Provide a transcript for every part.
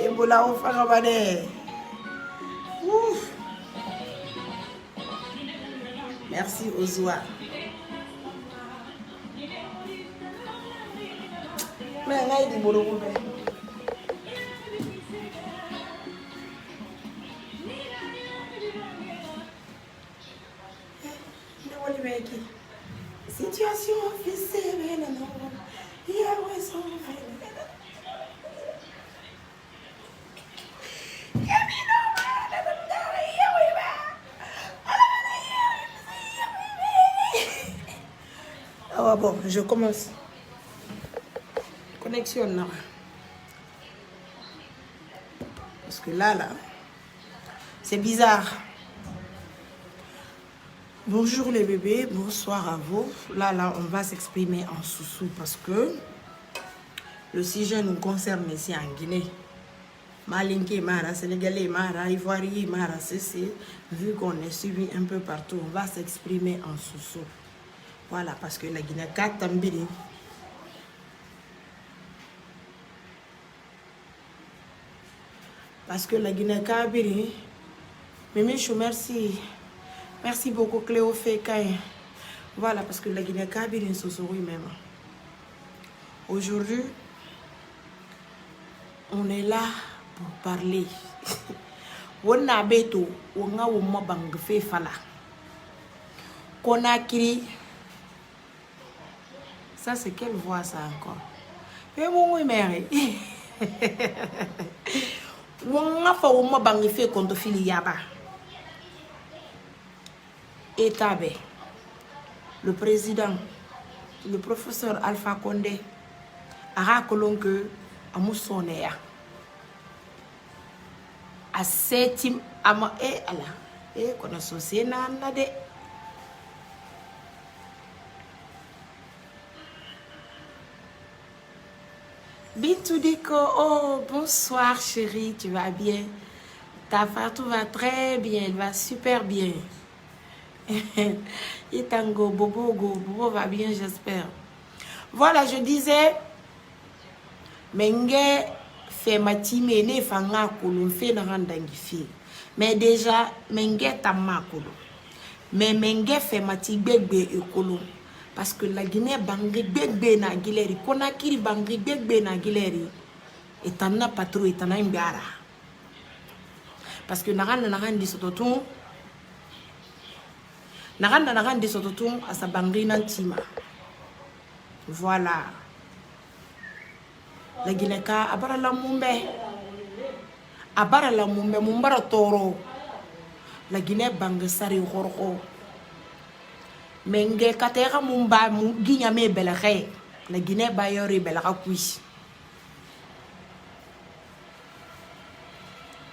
Et boula au farabane. Ouf. Merci Ozoa. Mais là il dit boulot. Situation officielle, non. Il y a raison. Ah bon, je commence. Connexion là. Parce que là, c'est bizarre. Bonjour les bébés, bonsoir à vous. Là, on va s'exprimer en sous-sous parce que le sujet nous concerne ici en Guinée. Malinké, Mara, Sénégalais, Mara, Ivoirier, Mara, c'est vu qu'on est suivi un peu partout, on va s'exprimer en sous-sous. Voilà, parce que la Guinée, Katambiri. Parce que la Guinée, Kabiri. Mémichou, merci. Merci beaucoup, Cléo Fekaï. Voilà, parce que la Guinée Kabiri Sosori même. Aujourd'hui, on est là pour parler. On a beto, on a un mobang fait fala. Conakry. Ça, c'est quelle voix ça encore? Mais mon mère. On a fait un mobang fait contre Filiaba. Etabe, le président, le professeur Alpha Condé, a raconté que à Moussonnéa, à septième, à ma et à la, et qu'on a associé nanade. Bintou Diko, oh bonsoir chérie, tu vas bien? Ta Fatou va très bien, elle va super bien. Itango, Bobo va bien, j'espère. Voilà, je disais, Menge fait matime ne fanga kulun fait na randangifi. Mais déjà, Menge tamakulu. Mais Menge fait matibegbe ekulu. Parce que la Guinée bangri begbe na gileri, Conakry bangri begbe na gileri. Et t'en as pas trop, et t'en as une gara. Parce que naran dit sototon. Naran de sototon à sa bangri nantima. Voilà. La Guinée ka abara la mumbe. Abara la mumbe mumbara toro. La Guinée bang sari horho. Menge katera mumba ginya me belare. La Guinée bayori belara kui.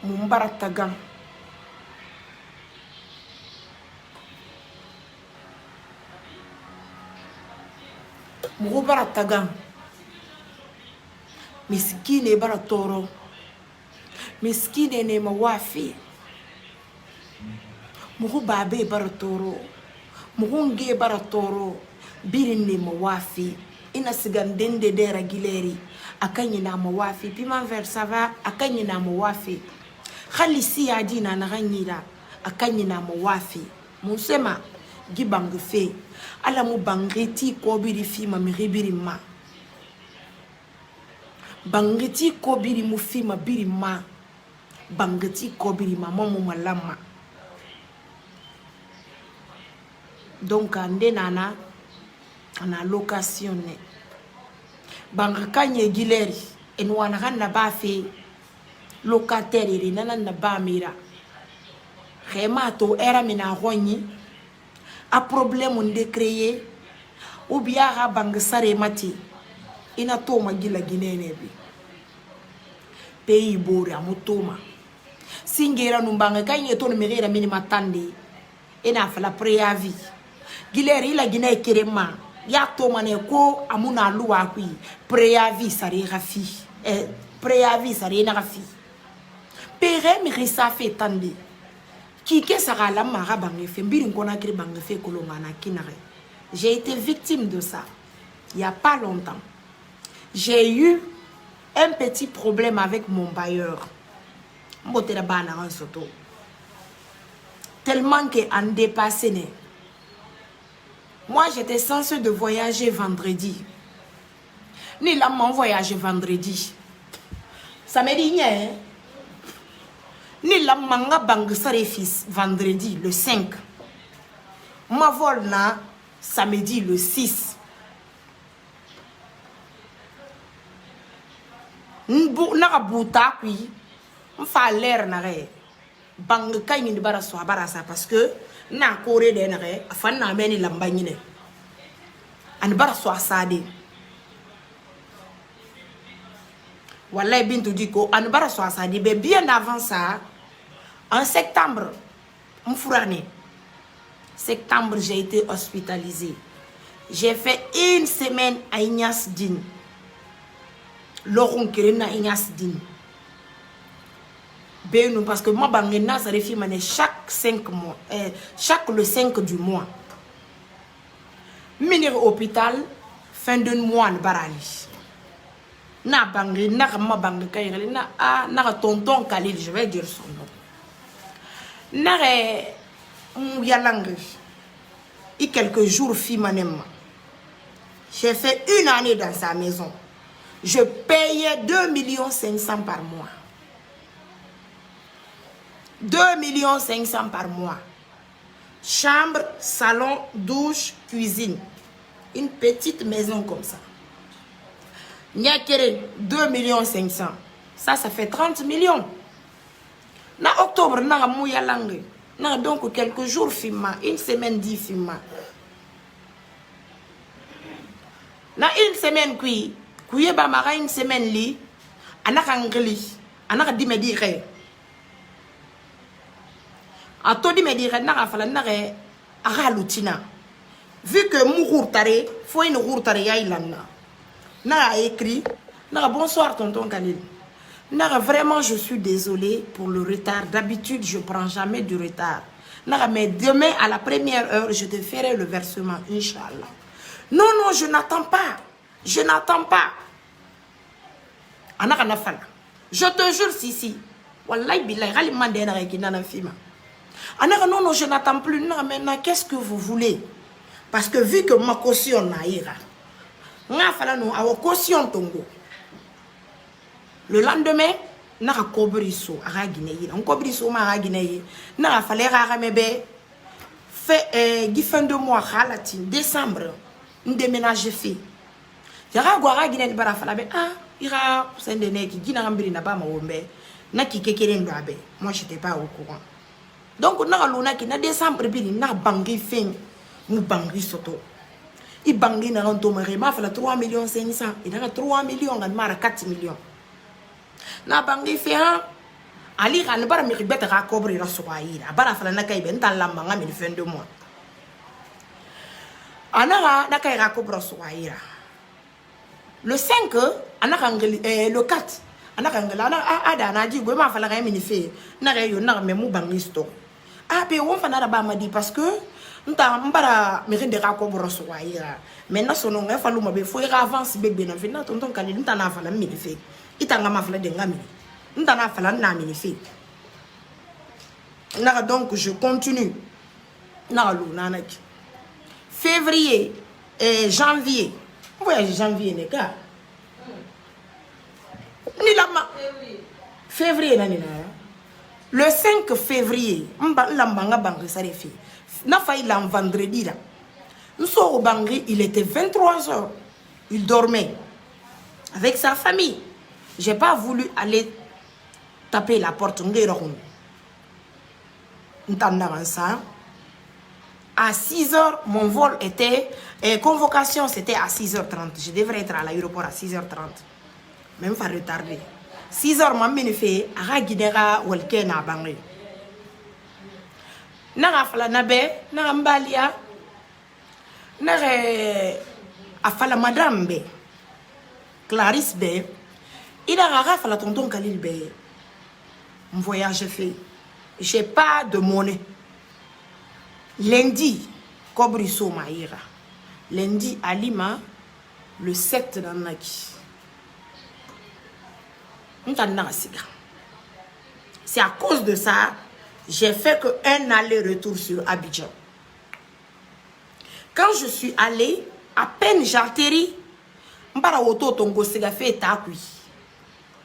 Mumbara tagan. Mugubara tagan. Miskine bara toro. Miskine ne mawafi. Mugubabe bara toro. Mugunge bara toro. Birin ne mawafi. Ina sigandende dera gileri. Akanyi na mawafi. Piment vert ça va. Akanyi na mawafi. Khalisi adi na naranyira. Akanyi na mawafi. Musema. Gibangu fe. Ala mu bangreti kobiri fi ma miribiri ma. Bangreti kobiri mu fi ma biri ma. Bangreti kobiri ma mamu malama. Donc ande nana ana location ne. Bangakanye gileri enwana kana ba fe locataire ri nana na ba mira. Khema to era mina ronyi. A problème on décréé ou bien à bangasare mati ina toma gila Guinée bi pays bora mutoma singera numbanga kanye to numerera minima tande ina fala préavis gileri la Guinée kerema ya toma ne ko amuna luwa kui préavis sare rafi préavis sare na rafi pere mi risa fait tande qui sera la mara bangefe mbiri Conakry bangefe kolongana kinare. J'ai été victime de ça il y a pas longtemps. J'ai eu un petit problème avec mon bailleur. Tellement qu'en dépassé. Moi, j'étais censée de voyager vendredi. Ni là, mon voyage vendredi. Ça me dit rien. Ni là, manga bang fils vendredi, le 5. Ma vol na samedi, le 6. Naka bouta puis m'fa l'air na re bang kay ni bara so bara ça parce que na coré de na re afan na meni lamba nyine an bara so asade wallahi bintu diko an bara so asade be bien avant ça en septembre m'fourane septembre j'ai été hospitalisée. J'ai fait une semaine à Ignace Dine. Laurent Kerena Ignace Dine. Ben, parce que moi, Bangena, ça refait chaque 5 mois. Chaque le 5 du mois. Minir hôpital, fin de mois, le barali. Na Bangena, ma Bangena, na tonton Khalil, je vais dire son nom. Na Mouyalangue. Et quelques jours, fille manem. J'ai fait une année dans sa maison. Je payais 2 500 000 par mois. 2 500 000 par mois. Chambre, salon, douche, cuisine. Une petite maison comme ça. Nyakere, 2 500 000. Ça fait 30 millions. Na octobre, na mouya langue. Na donc quelques jours, fima. Une semaine, 10 fima. Na une semaine, kui. Kuye ba mara une semaine li. Anaka ngeli. Anaka di me dire. Ato di me dire. Naka fala nare. Ara lutina. Vu que mou tare. Faut une tare ya ilana. Naka écrit. Naka bonsoir tonton Khalil. Naka vraiment je suis désolée pour le retard. D'habitude je prends jamais du retard. Naka mais demain à la première heure je te ferai le versement. Inch'Allah. Non non je n'attends pas. Je n'attends pas. Anaka fala. Je te jure si. Wallahi billahi gali mande na ki nana fima. Anaka non je n'attends plus. Non maintenant qu'est-ce que vous voulez? Parce que vu que ma caution na ira. Nga fala no awo caution tongo. Le lendemain, naka kobriso ara Guinée. On kobriso ma ara Guinée. Naka fala ara mebe fait fin de mois halati décembre. On déménage fait. Yara gwara Guinée bara fala be ira sende neki gina ngambiri na ba mawombe na kikekere ndo abe. Moi j'étais pas au courant. Donc na luna ki na décembre bini na bangi fin mu bangi soto. I bangi na ronto mare ma fala 3 500 000 et na 3 millions ngan mara 4 millions. Na bangi fin ali ran bara mi ribeta ka kobri raswaira bara fala na kay ben tan lamba ngami fin de mois. Anara na kay ra kobra raswaira. Le 5, le 4, ada na di ma fala ga mini fe na ga yo na me mu bangisto pe won fa na ba ma di parce que nta mbara me rende ka ko boro so wa ira mais na sono nga fa lu ma be fo ira avance bebe na fe na tonton Khalil nta na fala mini fe itanga ma fala de ngami nta na fala na mini fe na donc je continue na lu na na février et janvier. Voyage janvier n'est qu'à. Ni la ma. Février nani na. Le 5 février, l'ambanga banque ça les filles. Na failli l'en vendredi là. Nous sommes au Bangui, il était 23h. Il dormait avec sa famille. J'ai pas voulu aller taper la porte. Ça. À 6h, mon vol était... convocation, c'était à 6h30. Je devrais être à l'aéroport à 6h30. Même pas retardé. 6h, je fait à Guinera ou le Kenya Bangui. Nara fala nabe, nara mbalia, nara afala madame be, Clarisse be, il a rafala tonton Khalil be. Mon voyage fait. J'ai pas de monnaie. Lundi, Kobriso Maïra. Lundi à Lima, le 7 dans Naki. C'est à cause de ça, j'ai fait qu'un aller-retour sur Abidjan. Quand je suis allée, à peine j'atterris,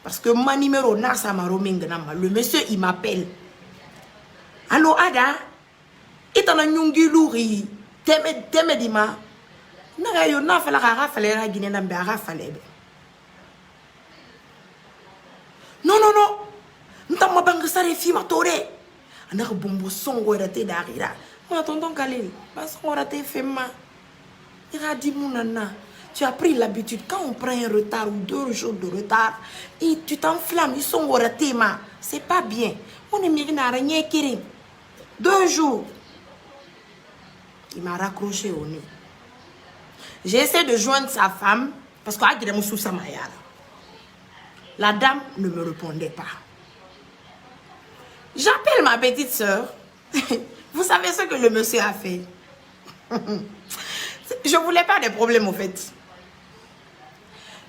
parce que mon numéro, le monsieur, il m'appelle. Allô, Ada? Et t'en as nyungi louri. Teme dima. Naga yo na fala ka fale ra Guinée na mbara fale. Non. Ntama banga sare fi ma tore. Anaka bombo songo rate darira. Ma tonton Khalil, ba songo rate fema. Ira di munana. Tu as pris l'habitude, quand on prend un retard ou 2 jours de retard, et tu t'enflammes, ils sont ratés, ma. C'est pas bien. On est mirina rien qui 2 jours. Il m'a raccroché au nez. J'ai essayé de joindre sa femme, parce que la dame ne me répondait pas. J'appelle ma petite soeur. Vous savez ce que le monsieur a fait? Je ne voulais pas de problème, au fait.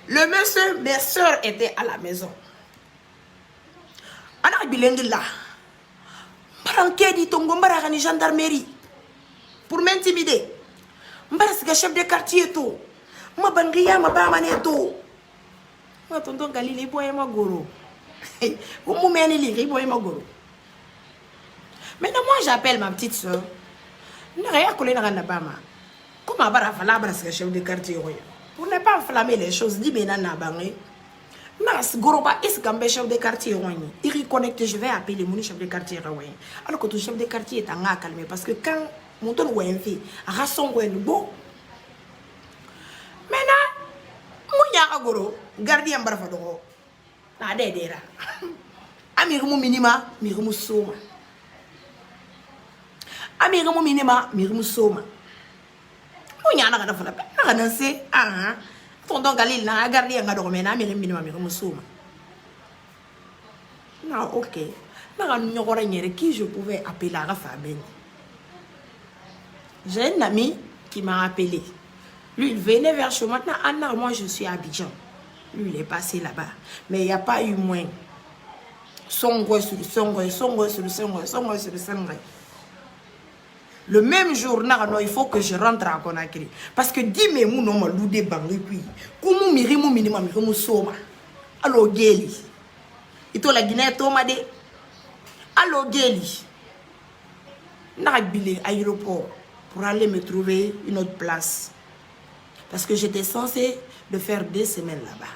Le monsieur, mes soeurs étaient à la maison. On a bilingue là. Baranké dit Tongo Mbaragani gendarmerie. Pour m'intimider. Mbarasika chef de quartier tout. Ma bangia ma bamane tout. Ma tonton Galilei boye ma goro. Vous m'oumenez les boye ma goro. Maintenant moi j'appelle ma petite soeur. N'a collé dans la bama. Comment barafala chef de quartier. Pour ne pas enflammer les choses, dis bien na bangé. Nas goroba est gambe chef de quartier roigny. Il reconnecte, je vais appeler mon chef de quartier roigny. Alors que ton chef de quartier est en calme parce que quand mon ton oué fait, rasson oué bon. Maintenant, mon goro, gardien barafado. Na dedera. Amirumu minima, mirumu soma. Amirumu minima, mirumu soma. On y a un peu de temps. Ah, tonton Galil n'a gardé un gars mais n'a mis minimum non, ok. Qui je pouvais appeler à Rafa Ben. J'ai un ami qui m'a appelé. Lui, il venait vers chez moi. Maintenant, moi, je suis à Abidjan. Lui, il est passé là-bas. Mais il n'y a pas eu moins. Songo sur le songo, songo sur le songo, songo sur le songo. Le même jour, il faut que je rentre à Conakry. Parce que dis-moi, mon nom, l'oudé bangé, puis, comment mirimu minimum, mirimu soma. Allo, Geli. Et toi, la Guinée, Thomas, de. Allo, Geli. N'a aéroport pour aller me trouver une autre place. Parce que j'étais censé de faire 2 semaines là-bas.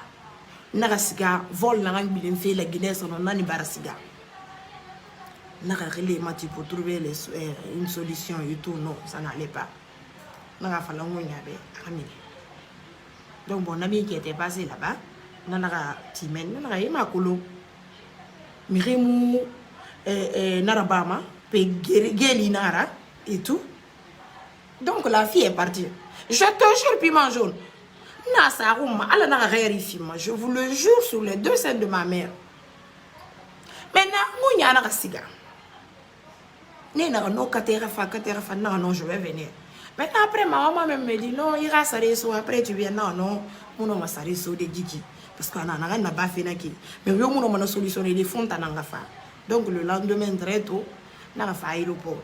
Narasiga, vol, n'a fait la Guinée, son nom, n'a barasiga. Pour trouver une solution et tout, non, ça n'allait pas. Donc mon ami qui était passé là-bas, nanara timen, nanara imakolo, miremu narabama, pe geli nara et tout. Donc la fille est partie. Je te jure, piment jaune. Je vous le jure sur les 2 scènes de ma mère. Maintenant, non, je vais venir. Maintenant, après, ma maman même me dit, non, il ira s'arrêter, après tu viens, non, on va s'arrêter de Gigi. Parce qu'on n'a pas fait qui. Mais on a solutionné les fonds à Nangafa. Donc, le lendemain, très tôt, Nangafa aéroport.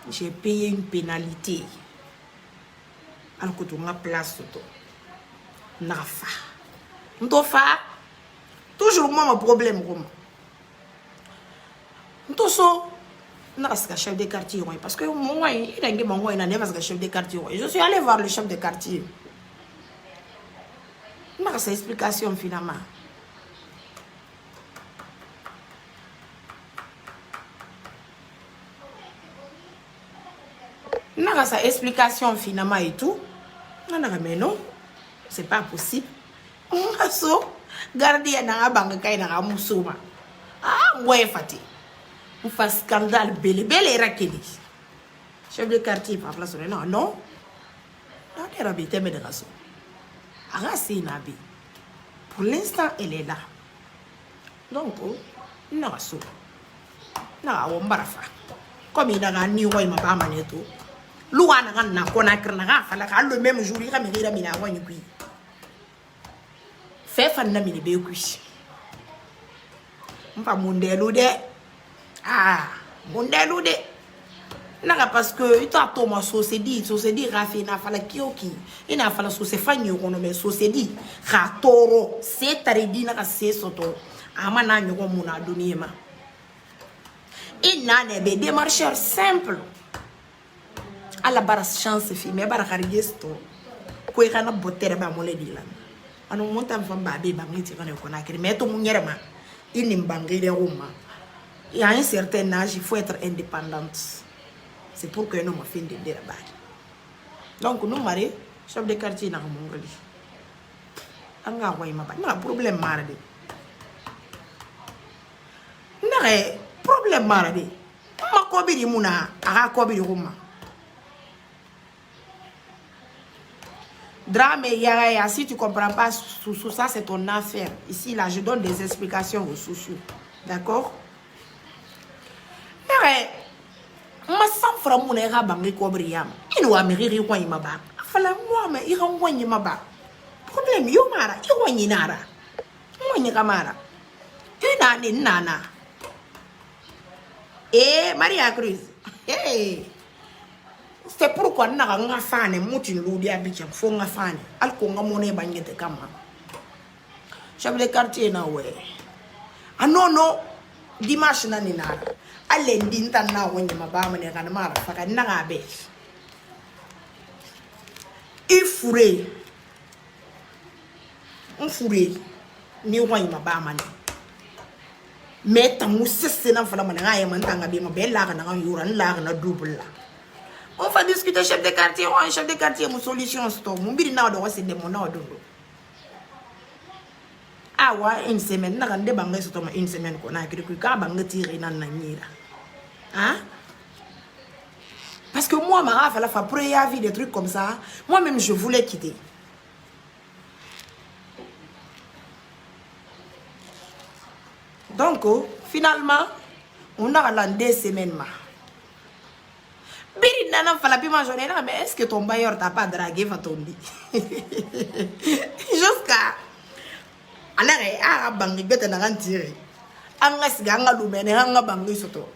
J'ai payé une pénalité. Alors que tu as place, Nangafa. Ntofa, toujours moi, mon problème, Ntoso, je chef de quartier, parce que moi, il y a un chef de quartier. Je suis allé voir le chef de quartier. Je n'ai pas explication finalement. Je n'ai pas explication finalement et tout. Mais non, c'est pas possible. Je gardien na banque kay na musuma. Ah, moi fatigué. On fait scandale belle et rakeli. Chef de quartier par place non non. On est rabité mais de raison. Arasi nabi. Pour l'instant elle est là. Donc non raison. Na on barafa. Comme il a ni roi ma ba maneto. Louana na Conakry na fala ka le même jour il ramira mina roi ni puis. Fait fan na mini be kui. mpa mundelu de mundelu de naga parce que ita to ma société rafi na fala kioki ina fala société fanyo kono me société kha toro c'est taridi na se soto ama na nyogo muna duniema ina ne be démarcheur simple à la barre chance fi me bara kharigesto ko e kana botere ba mole dilana anu monta mfa babe ba ngiti kana ko na kiri meto munyerema ini mbangile roma et à un certain âge il faut être indépendante. C'est pour que nous me fin de débat. Donc nous mari chef de quartier na mo ngoli anga way ma ba na problème marade na problème marade ma ko bi di muna aga ko bi di roma drame ya si tu comprends pas sous ça c'est ton affaire. Ici là je donne des explications aux sous d'accord. Mais ma sans fra mu na ga bangi ko briyam inu wa miriri kwa imaba afala mu ma ira ngwanyi maba problem yo mara ngwanyi nara ngwanyi kamara ina ni nana Maria Cruz c'est pourquoi na nga fane mutin ludi abicha fo nga fane alko nga mone bangete kama chef de quartier na we anono dimanche na ni nara ale ndinta na wonye mabama ne kana mara faka na be ifure ni wonye mabama ne meta musese na fala mana ngaye man tanga be mabella kana yura na double la on va discuter chef de quartier ou chef de quartier mon solution stop mon biri na do wase de mon na do awa une semaine na kande bangé soto ma une semaine ko na kiri ka bangé tiri na nyira hein parce que moi ma fa la fa préavis des trucs comme ça moi même je voulais quitter donc finalement on a la 2 semaines ma biri nana fa la pima journée mais est-ce que ton bailleur t'a pas dragué va tomber jusqu'à alors bangi bete na rentrer anga siganga lumene anga bangi soto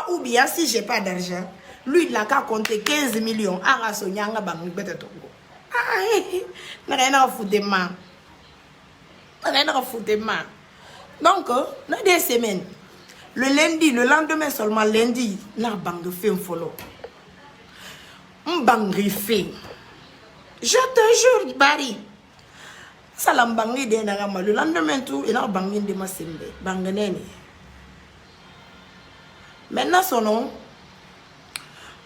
ou bien si j'ai pas d'argent lui il a qu'à compter 15 millions anga sonyanga bangi bete tongo na rien foutre ma donc na 2 semaines le lundi le lendemain seulement lundi na bangi fait un follow bangi fait je te jure Barry salam bangi de na le lendemain tout il a bangi de ma sembe banganene maintenant son nom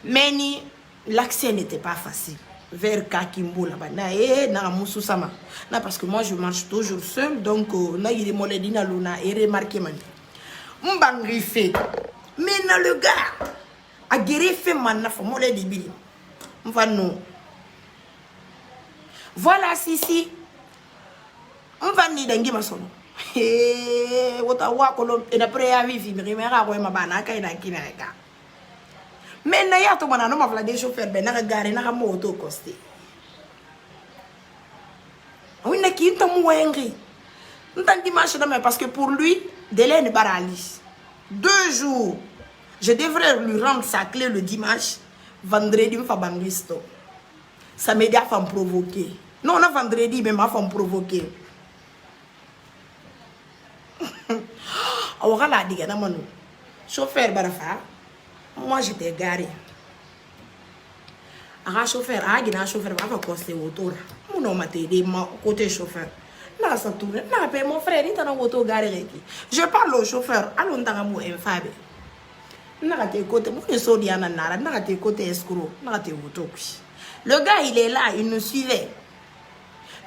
meni l'accès n'était pas facile vers Kakimbo là-bas na musu sama na parce que moi je marche toujours seul donc na il est moledina luna et remarqué man bangi fait maintenant le gars a guéri fait man na fa moledi bi mfano voilà si on va ni dangi masono wota wa ko e na préavis fi mi mera ko ma bana kay na kinaka mais na ya to mana no ma fla des chauffeurs be na gare na moto costé oui na ki ntamu wengi ntan dimanche na parce que pour lui délai ne paralyse 2 jours je devrais lui rendre sa clé le dimanche vendredi me fa bangisto samedi a fa me provoquer non na vendredi mais ma fa me provoquer awaka la diga na manu chauffeur barafa moi j'étais garé aga chauffeur agina chauffeur va fa costé autour mon nom m'a aidé côté chauffeur na sa tourner na pe mon frère il t'a auto garé reki je parle au chauffeur allons dans mo infabe na te côté mon so diana nara na te côté escroc na te auto le gars il est là il nous suivait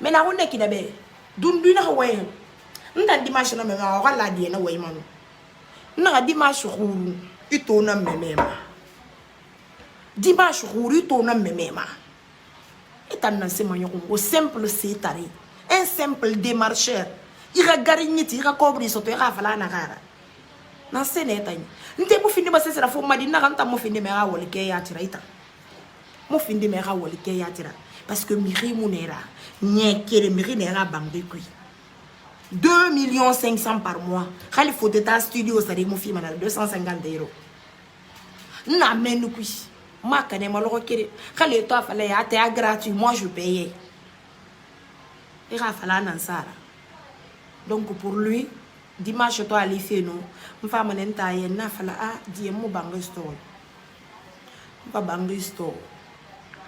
mais na on est qui d'abord dundu na ouais nda dimanche na mema wa la die na way manu na dimanche khuru ito na memema dimanche khuru ito na memema etan na sema nyoko simple c'est tari un simple démarcheur ira garigniti ira kobri soto ira fala na gara na senetani nte mo findi ba sesera fo madina kanta mo findi mera wolike ya tira ita mo findi mera wolike ya tira parce que miri munera nyekere miri nera bangbe kui 2 500 000 par mois. Il faut être à studio, ça dit mon film, 250 €. Non, mais nous, moi, quand même, quand le temps fallait être gratuit, moi, je payais. Il a fallu un ça. Donc, pour lui, dimanche, toi, aller faire nous, je fais mon entaille, il a fallu dire mon banque store. Pas banque store.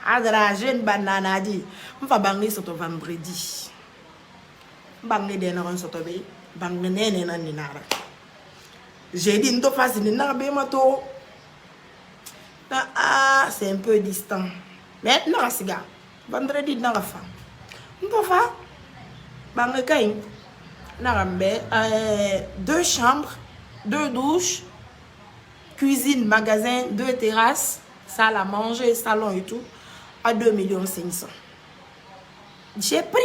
Adra, jeune banana dit, je fais banque store vendredi. Banque de n'aron sotobe, banque de n'enara. J'ai dit, nous faisons une narbe ah, c'est un peu distant. Mais non, c'est gars. Vendredi, non, fa. Nous fa. Banque kain. Narambe, 2 chambres, 2 douches, cuisine, magasin, 2 terrasses, salle à manger, salon et tout, à 2 500 000. J'ai pris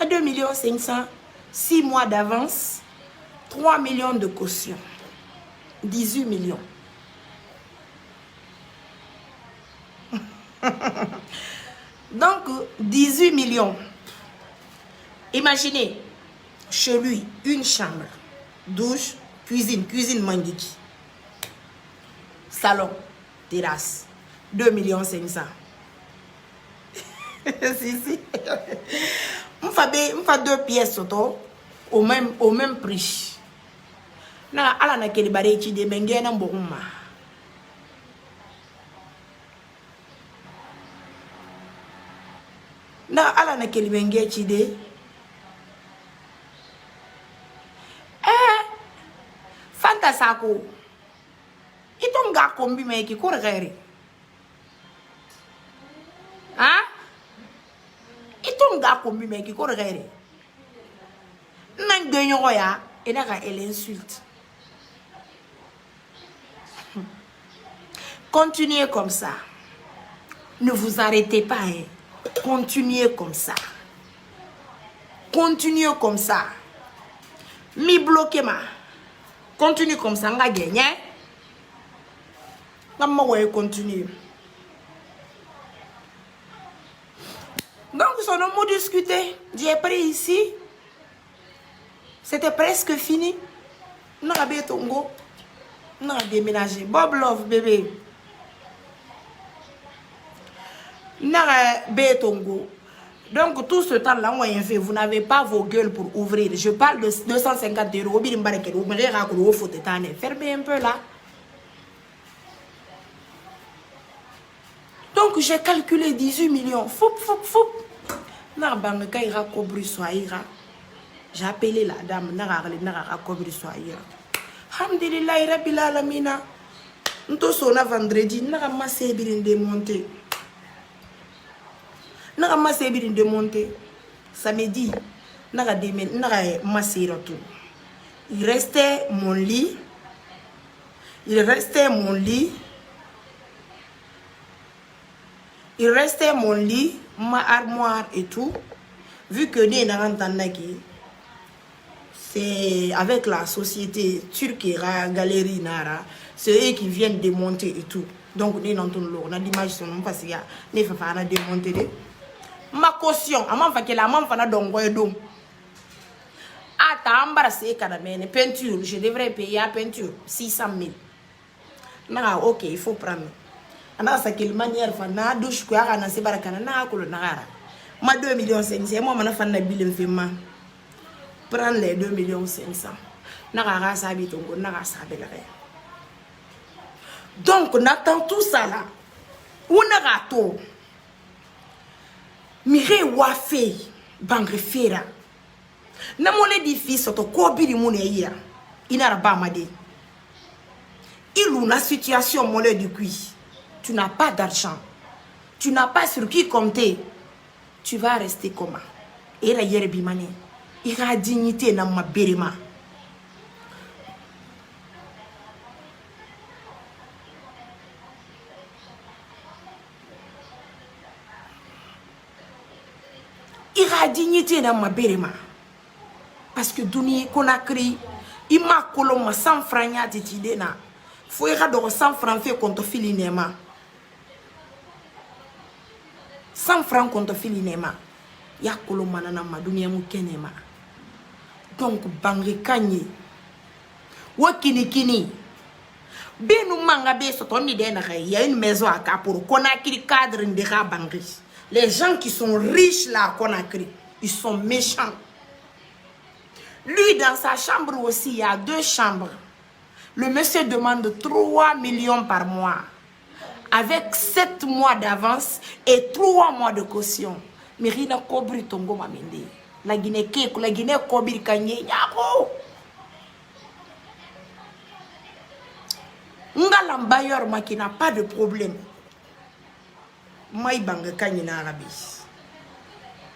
à 2 500 000, 6 mois d'avance, 3 millions de caution, 18 millions. Donc, 18 millions. Imaginez, chez lui, une chambre, douche, cuisine mangiki, salon, terrasse, 2 500 000. Si. On fait 2 pièces au même prix. Na ala na keli bare chi de mengena mboguma. Na ala na keli menge chi de. Fantasako. Itonga kombi meki korgere. Hein? Itonga kombi meki korgere. Nan genyo ya, elle insulte. Continuez comme ça. Ne vous arrêtez pas. Hein. Continuez comme ça. Continuez comme ça. Mi bloquez ma. Continue comme ça. On va gagner. On va continuer. Donc, son nom discuté. J'ai pris ici. C'était presque fini. On a bien tongo. On a déménagé. Bob Love, bébé. Bétongo. Donc tout ce temps-là, vous n'avez pas vos gueules pour ouvrir. Je parle de 250 €. Fermez un peu là. Donc j'ai calculé 18 millions. Foup. J'ai appelé la dame. Alhamdulillah, Rabbil Alamina. Nous sommes vendredi. Nous avons massé démonté. Naga massé birin démonté. Samedi, naga massé tout. Il restait mon lit. Il restait mon lit, ma armoire et tout. Vu que c'est avec la société turque Galerie Nara, c'est eux qui viennent démonter et tout. Donc, nous avons l'image sur nous parce qu'il y a des femmes à démonter. Ma caution, amam fakela amam fana dongo edom. Ata embarrassé kanamene peinture, je devrais payer la peinture 600 000. Na OK, il faut prendre. Ana sa quelle manière fana douche ko aka na se barakana na ko na ma 2 500 000 moi mana fana bilim fema. Prendre les 2 500 000. Na ga sa bitongo na ga sa belare. Donc on attend tout ça là. On a rato. Mire wafe bangrefera na mon édifice to ko biri mun eya ina ba made ilou na situation mon du cuit tu n'as pas d'argent tu n'as pas sur qui compter tu vas rester comment et la yere bimane ira dignité na ma berema ira dignité dans ma berema parce que duni Conakry ima koloma 100 francs ya titide na faut ira do 100 francs fait compte filinema 100 francs compte filinema ya koloma na ma dunia mu kenema Donc bangi kanye wakini kini benu manga be sotoni de na il y a une maison à Kaporo Conakry cadre ndera bangi. Les gens qui sont riches là à Conakry, ils sont méchants. Lui dans sa chambre aussi, il y a 2 chambres. Le monsieur demande 3 millions par mois avec 7 mois d'avance et 3 mois de caution. Mirina kobri tongo mamende. La Guinée kobri kanye nyako. Ngalambayor ma qui n'a pas de problème. Maï banga kanye na Arabie.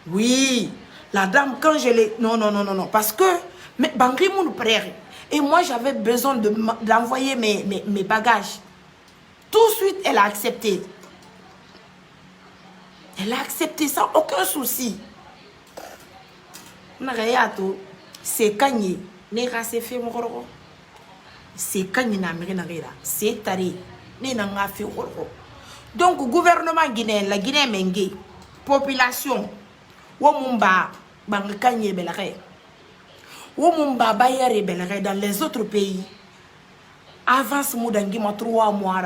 Oui, la dame quand je l'ai non parce que mais Bangri mon frère et moi j'avais besoin d'envoyer mes bagages. Tout de suite elle a accepté. Elle a accepté sans aucun souci. C'est Kanye. C'est Kanye na Mirina. C'est Tari. Donc, le gouvernement guinéen, la Guinée Mengue, population, Womumba, Bangkanye Belare, Womumba Bayere Belare dans les autres pays, avance Moudangima 3 mois.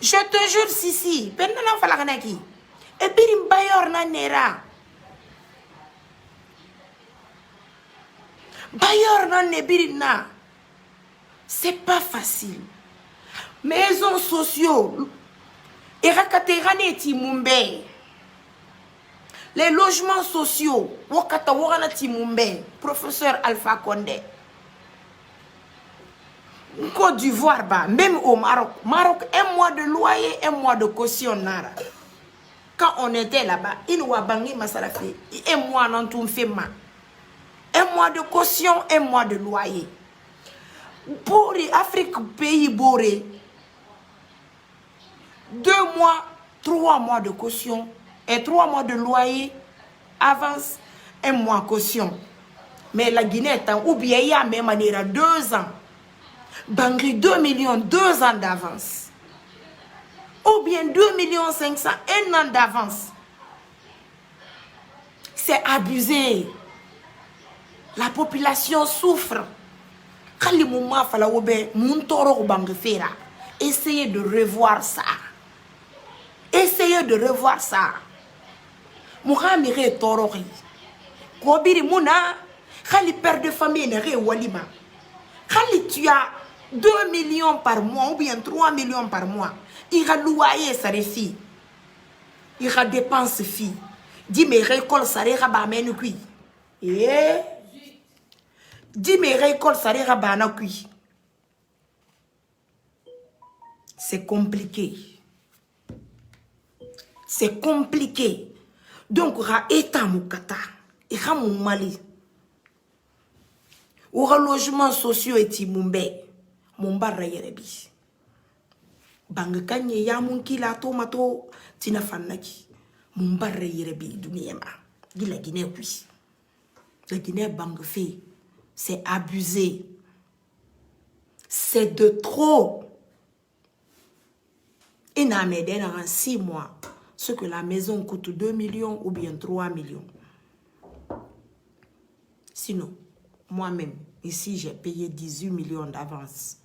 Je te jure, si. Pendant la qui. Et puis, il bayor na nera. Bayor na nebirina. C'est pas facile. Maisons sociaux. Erakaterane Timumbe. Les logements sociaux. Wakata Warana Timumbe. Professeur Alpha Condé. Côte d'Ivoire, même au Maroc. Maroc, 1 mois de loyer, 1 mois de caution. Nara. Quand on était là-bas, il y a bangi masalafi. 1 mois dans tout fait mal. 1 mois de caution, 1 mois de loyer. Pour l'Afrique, pays boré, 2 mois, 3 mois de caution et 3 mois de loyer, avance 1 mois caution. Mais la Guinée, ou bien il y a même 2 ans. Bangri 2 millions, 2 ans d'avance. Ou bien 2 millions 500, 1 an d'avance. C'est abusé. La population souffre. Essayez de revoir ça. Essayez de revoir ça. Mouhamire Torori. Kobiri Mouna. Khali père de famille n'est walima. Khali tu as 2 millions par mois ou bien 3 millions par mois. Il va loyer sa fille. Il va dépenser fille. Dis mes récoltes ça rira bamenu kui. Eh. Dis mes récoltes ça rira bana kui. C'est compliqué. C'est compliqué. Donc ra état mukata. Et ra mon mali. Ou logement sociaux et timumbe. Mon barra yerebi. Bang kanye ya mon kila tomato tina fanaki. Mon barra yerebi duniema. Dit la Guinée puis. La Guinée bang fait. C'est abusé. C'est de trop. Et n'a m'aidé dans 6 mois. Ce que la maison coûte 2 millions ou bien 3 millions. Sinon, moi-même, ici, j'ai payé 18 millions d'avance.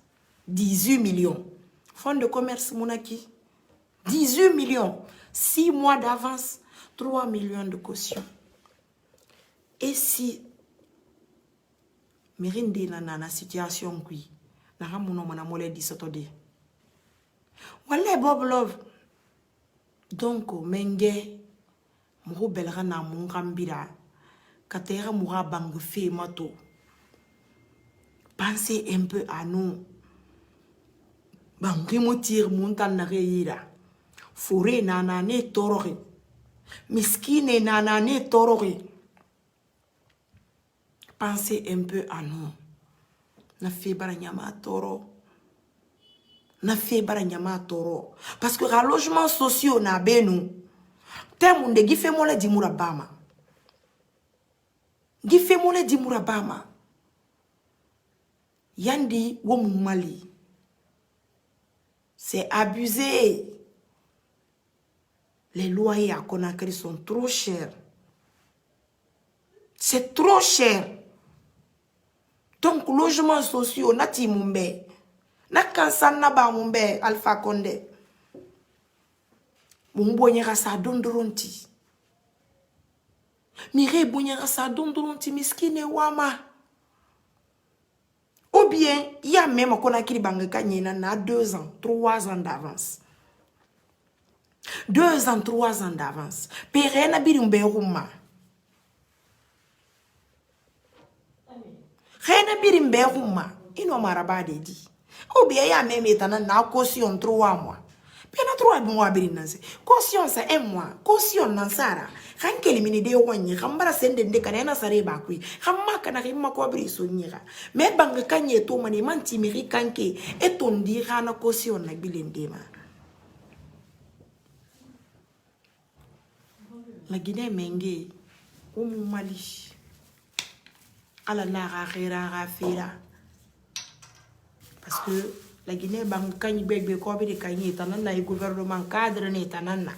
18 millions. Fonds de commerce, Mounaki. 18 millions. 6 mois d'avance. 3 millions de caution. Et si, Mirinde na situation qui, na ramono mona mole di sotode. Wale Bob Love. Donc, menge, mou belra na moun rambira. Katera moura bang fe mato. Pensez un peu à nous. Bangi motir montan na reira. Fore nana ne torori. Miskine nana ne torori. Pensez un peu à nous. Na fe baranyama toro. Na fe baranyama toro. Parce que le logement social na benu. Temunde gife mole di murabama. Gi fait mon di murabama. Yandi wo Mali. C'est abusé. Les loyers à Conakry sont trop chers. C'est trop cher. Donc, logements sociaux, nati mumbe. Nakansan naba mumbe, Alpha Condé. Mumbonya sa dondoronti. Mire bonya sa dondoronti miskine wama. Ou bien, il y a même à Conakry Bangaka na 2 ans, 3 ans d'avance. 2 ans, 3 ans d'avance. Père na birimbe rouma. Rena birimbe rouma. Ino maraba de di. Ou bien, il y a même étana na caution 3 mois. Pena 3 mois birinanse. Caution ça 1 mois. Caution nansara. Ranke elimine de wanye. Rambara sende de kanena sare bakwi. Ramma kana rimma ko abri sonira. Me banga kanye to mani manti miri kanke. Et on dira na caution na bilendema. La Guinée menge. Omu Mali. Ala na ra fera. Parce que la Guinée bang kanyi bebe ko be kanyi tanana e gouvernement cadre ne tanana.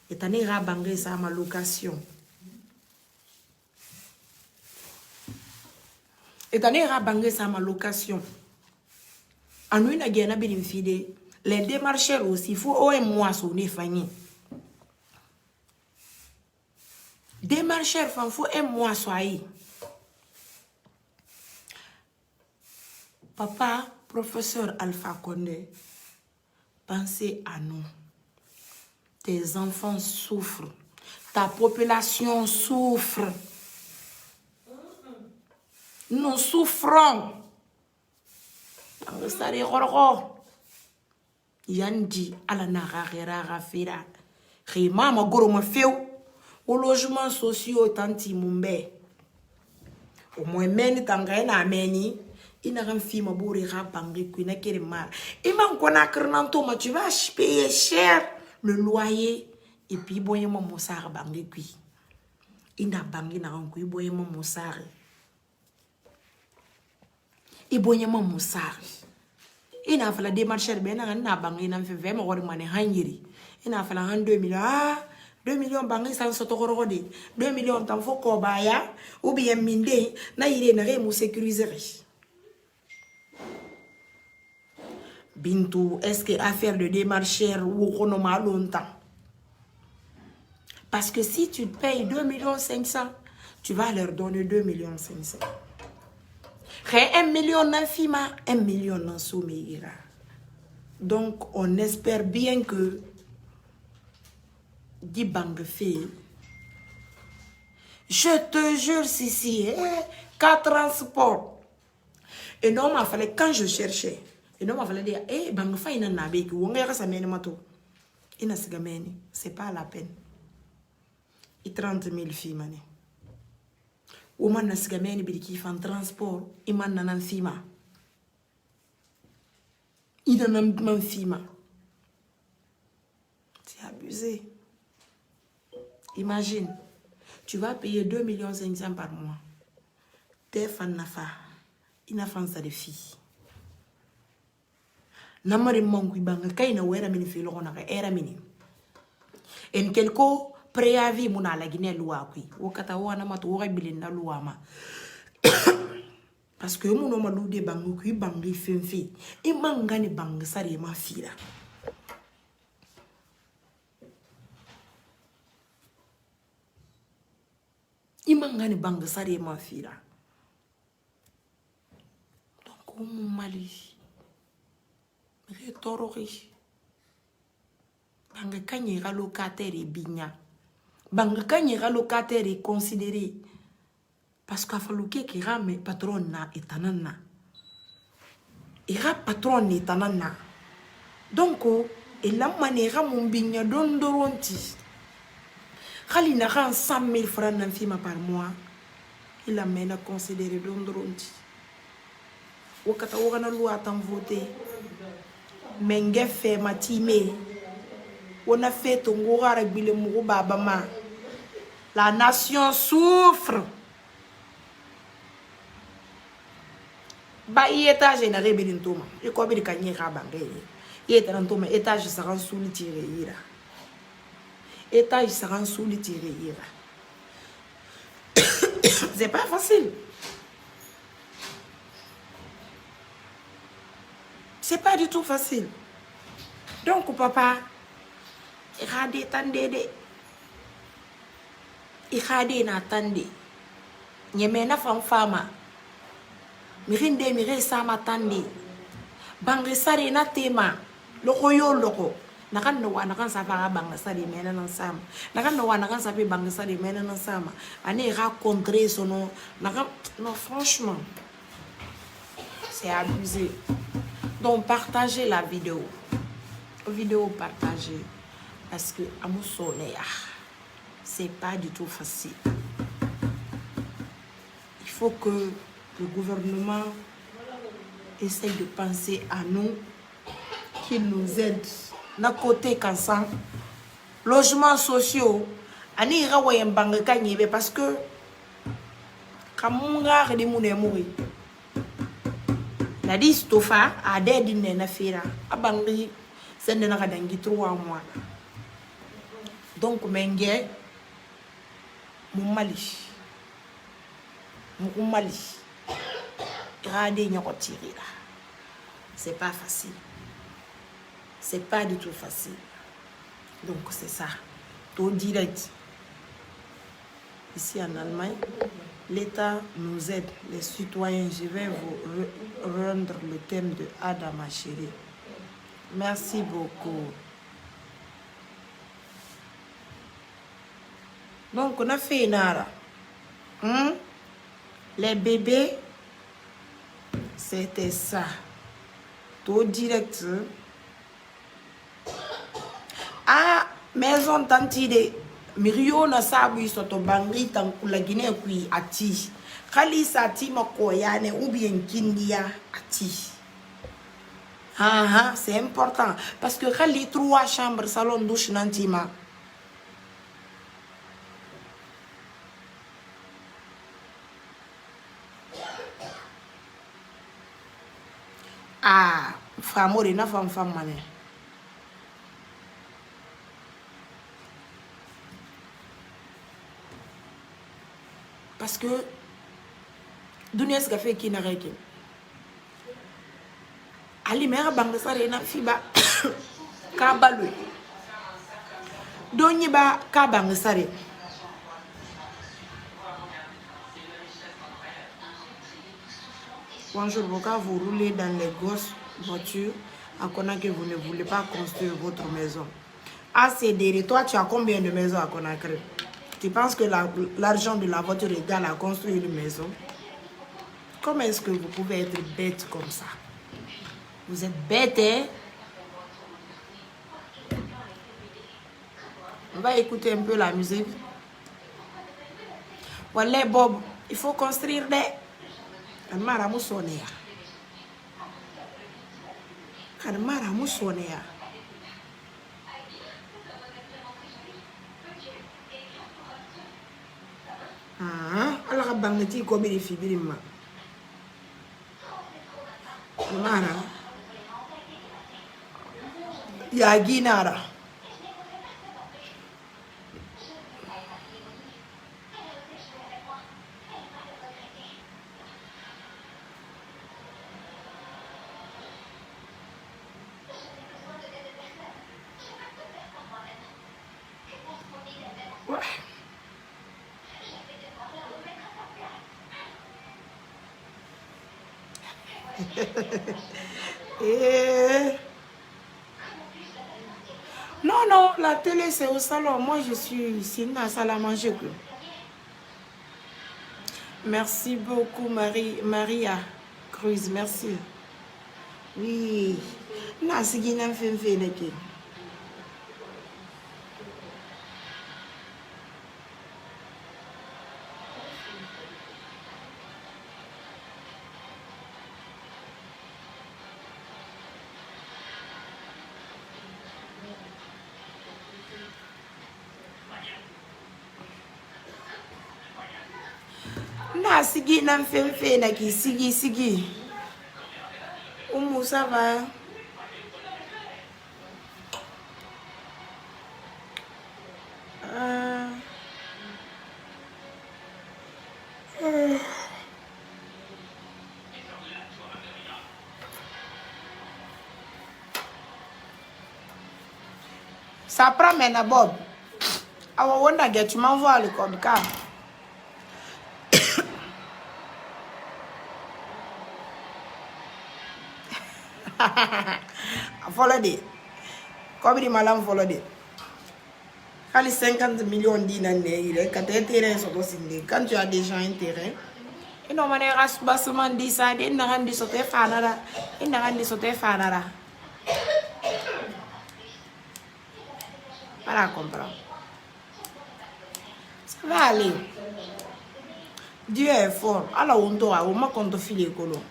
Etane ra bangé sa ma location. Etane ra bangé sa ma location. Anu na gena bi fide les démarcheurs aussi faut au mois so ne fanyi. Démarcheurs fan faut un mois so ayi. Papa, professeur Alpha Condé, pensez à nous. Tes enfants souffrent. Ta population souffre. Nous souffrons. Yandi alanara rera fera. Rima ma goro ma feu. Au logement sociaux tanti mumbe. Au moins meni tangaina meni. Ina ram fi ma bouré rapangé qui n'a qu'à mar. Et man Conakry nanto tu vas payer cher le loyer et puis boye mon moussard bangé qui. Ina bangé na ram qui boye mon moussard. Et boye mon moussard. Ina fala démarche ben na bangé na fait 20 mo mané hangiri. Ina fala 2 millions. Ah 2 millions bangé sans sotorode. 2 millions tant faut ko baya ou bien minde na yire na re mo sécuriser. Bintou, est-ce que affaire de démarcheur ou chronoma longtemps? Parce que si tu payes 2 500 000, tu vas leur donner 2 500 000. 1 million n'infima, 1 million n'en soumeira. Donc, on espère bien que dit banque fait. Je te jure, Sissi, 4 transports. Et non, il fallait quand je cherchais. Et non, il fallait dire, bangofa ina nabe ki wonga sa meni mato. Ina siga meni, c'est pas la peine. Et 30 000 filles mané. Woman na siga meni bi ki fan transport, iman nanan fima. Ina nan fima. C'est abusé. Imagine, tu vas payer 2 500 000 par mois. T'es fan nafa, ina fan ça de filles. Namari mangu banga kaina wera mini filo kona ka era mini en quelque préavis muna la Guinée loi kui wakata wana matu waka bilinda loi ma parce que muno malude bangu kui bangi fenfi imangani banga sari ma fira imangani banga sari ma fira donc Mali Rétorori. Banga kanyera locataire bigna. Banga kanyera locataire considéré. Parce qu'à fallu que rame patron na etanana. Ira patron etanana. Donc, et la manière mon bigna dondoronti. Khali na ran 100 000 francs nan fima par mois. Il amène à considérer dondoronti. Wakata wakana loi tant voté. Menge fait matime. On a fait ton goura bile mou baba ma. La nation souffre. ba étage na rebeli ntoma e ko bi ka nyi ka bange e ta ntoma étage sera sous tiré ira étage sera sous tiré ira c'est pas facile, c'est pas du tout facile. Donc papa irade tande de irade na tande nyeme na fama mirinde mire sama tande bangi sare na tema loko yo loko nakan no wana kan safa bangi sare mena nan sama nakan no wana kan safa bangi sare mena nan sama ani rencontrer sono nakan non franchement c'est abusé. Donc partagez la vidéo partagée parce que amusonea c'est pas du tout facile. Il faut que le gouvernement essaye de penser à nous, qu'il nous aide. Na côté kansan, logements sociaux, ani ira wayen banga kanyebe parce que kamunga redi mune muri. La distofa a dedi na fera abangi sende na kadangi 3 mois. Donc menge mumali c'est pas facile, c'est pas du tout facile. Donc c'est ça tout direct. Ici en Allemagne l'État nous aide, les citoyens. Je vais vous rendre le thème de Ada ma chérie. Merci beaucoup. Donc on a fait Nara. Les bébés, c'était ça. Tout direct. Ah, maison tantide. Mirio na sabu soto bangri tankula Guinée kui ati. Kali sati makoyane ou bien kindia ati. C'est important. Parce que kali 3 chambres, salon, douche, nantima. Ah, famori na femme mané. Parce que dunia se fait qui n'a rien. Ali mère bang sare na fiba ka balwe. Doni ba ka bang sare. Bonjour, pourquoi vous roulez dans les grosses voitures en connaissant que vous ne voulez pas construire votre maison? Ah, c'est derrière toi, tu as combien de maisons à Conakry? Tu penses que l'argent de la voiture est égal à construire une maison? Comment est-ce que vous pouvez être bête comme ça? Vous êtes bête, hein? On va écouter un peu la musique. Voilà, Bob, il faut construire des... Kadmara musonea. Allah bangati ko bi fi birima. Kadmara. Ya ginara. Non, la télé c'est au salon. Moi je suis ici dans la salle à manger. Merci beaucoup Maria Cruz, merci. Oui, nasi gina fait leke. Sigi na mfemfe na ki sigi. ça va? Ça prend maintenant, Bob. I wonder get tu m'envoies le code car. Follow it. Comme dit madame, follow it. Quand les 50 millions d'inanés, quand tu as terrain sur ton signe, quand tu as déjà un terrain, et non, on est rasbassement dit ça, et n'a rien dit sur tes fanara, et n'a rien dit sur tes fanara. Voilà, comprendre. Ça va aller. Dieu est fort. Alors, on doit, on m'a compte filer colo.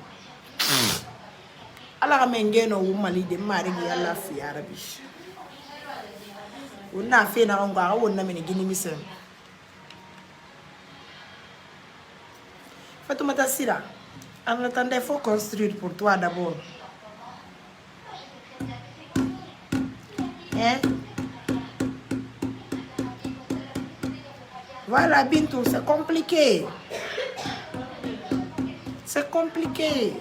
Alors, mengeno, on m'a dit de marier à la fille arabe. On a fait un gars, on a mené Guinée-Bissau. Fatoumata Sira, en attendant, il faut construire pour toi d'abord. Hein? Voilà, Bintou, c'est compliqué. C'est compliqué.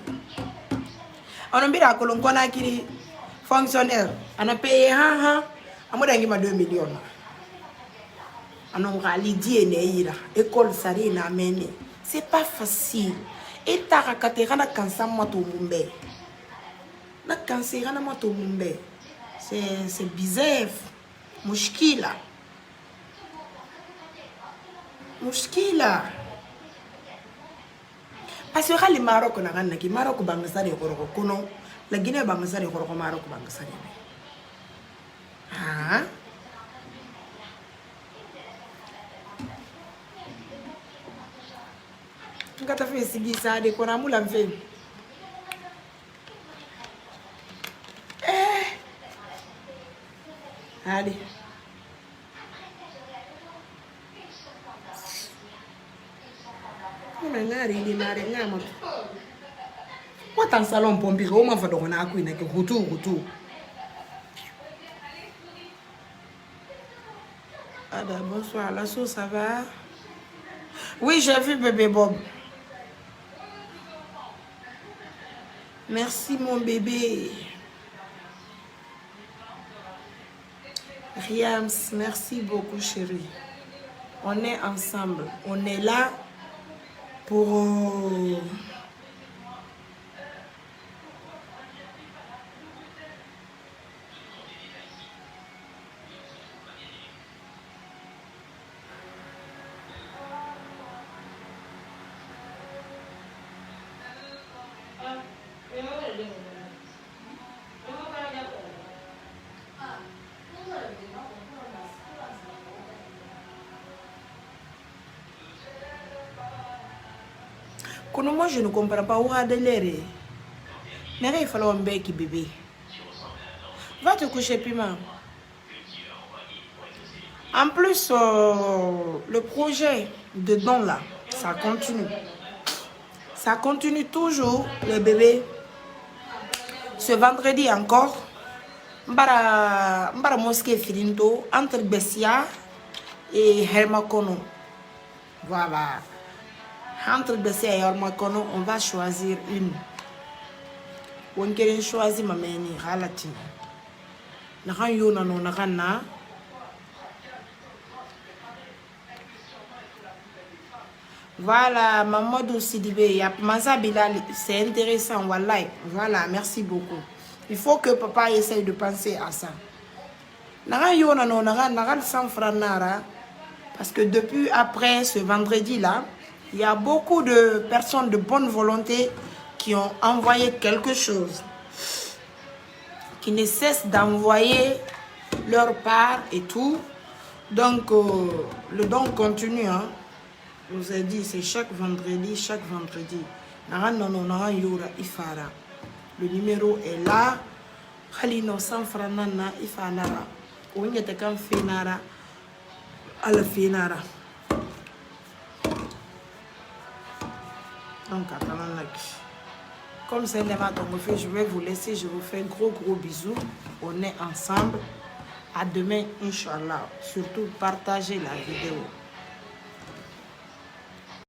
On a mis à Colomcona qui fonctionnaire. On a payé, on a payé 2 millions. On a dit, école sari na mené. C'est pas facile. Et ta rakatera na kansa mato mumbe. Na kansera na mato mumbe. C'est bizarre. Mushkila. Mushkila. Parce que le Maroc na gana ki Maroc bangasari koroko kono la Guinée bangasari koroko Maroc bangasari. Ah. Ngata fe sigi sa de kona mula mfe. Allez. What un salon pompier, on m'a fait de renard queen avec retour. Ah, bonsoir, la sauce, ça va? Oui, j'ai vu bébé Bob. Merci, mon bébé. Riams, merci beaucoup, chérie. On est ensemble. On est là pour... Moi, je ne comprends pas où a de l'air. Mais il fallait un bec bébé. Va te coucher, Piment. En plus, le projet de don là, ça continue. Ça continue toujours, le bébé. Ce vendredi encore, Mbara mosquée Filinto, entre Bessia et Hermakono. Voilà. Entre Bessia et Hermakono, on va choisir une. On va choisir ma mère, Halatine. Nakan yona no nakan na. Voilà, Mamadou Sidibé, Mansa Bilal, c'est intéressant, wallahi. Voilà, merci beaucoup. Il faut que papa essaye de penser à ça. Nakan yona no nakan 100 francs nara. Parce que depuis après ce vendredi là, il y a beaucoup de personnes de bonne volonté qui ont envoyé quelque chose. Qui ne cessent d'envoyer leur part et tout. Donc, le don continue. Hein. Je vous ai dit, c'est chaque vendredi. Le numéro est là. Khalino 100 francs nana ifanara. Ouingete kam finara. Ala finara. Donc, attendons là. Comme c'est Nema Tongofe, je vais vous laisser. Je vous fais gros bisous. On est ensemble. À demain, Inch'Allah. Surtout, partagez la vidéo.